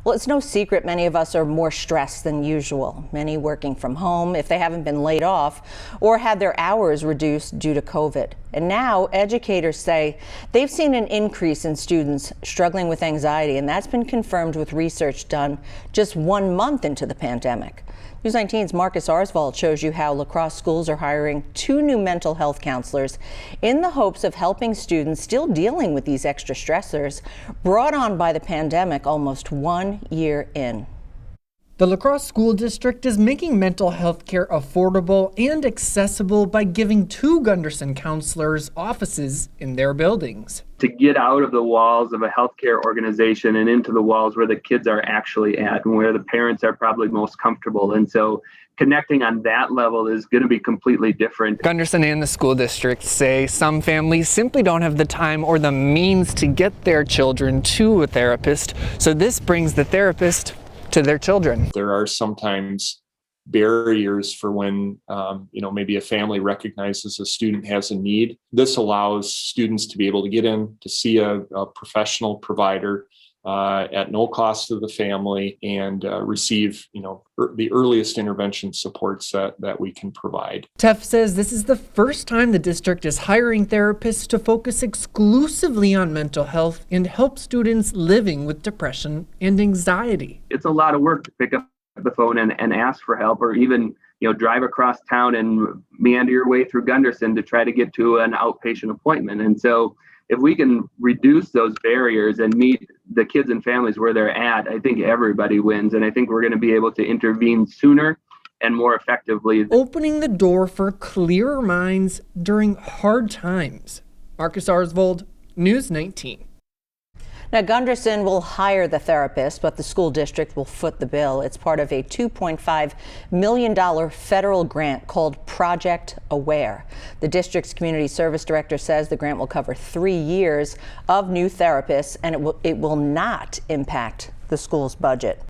Well, it's no secret many of us are more stressed than usual, many working from home if they haven't been laid off or had their hours reduced due to COVID. And now educators say they've seen an increase in students struggling with anxiety, and that's been confirmed with research done just 1 month into the pandemic. News 19's Marcus Arsvold shows you how La Crosse schools are hiring 2 new mental health counselors in the hopes of helping students still dealing with these extra stressors brought on by the pandemic almost 1 year in. The La Crosse School District is making mental health care affordable and accessible by giving 2 Gunderson counselors offices in their buildings. To get out of the walls of a healthcare organization and into the walls where the kids are actually at and where the parents are probably most comfortable. And so connecting on that level is going to be completely different. Gunderson and the school district say some families simply don't have the time or the means to get their children to a therapist, so this brings the therapist to their children. There are sometimes barriers for when, maybe a family recognizes a student has a need. This allows students to be able to get in to see a professional provider at no cost to the family and receive, the earliest intervention supports that we can provide. Teff says this is the first time the district is hiring therapists to focus exclusively on mental health and help students living with depression and anxiety. It's a lot of work to pick up the phone and ask for help, or even drive across town and meander your way through Gunderson to try to get to an outpatient appointment. And so if we can reduce those barriers and meet the kids and families where they're at, I think everybody wins. And I think we're going to be able to intervene sooner and more effectively. Opening the door for clearer minds during hard times. Marcus Arsvold, News 19. Now, Gunderson will hire the therapist, but the school district will foot the bill. It's part of a $2.5 million federal grant called Project Aware. The district's community service director says the grant will cover 3 years of new therapists, and it will not impact the school's budget.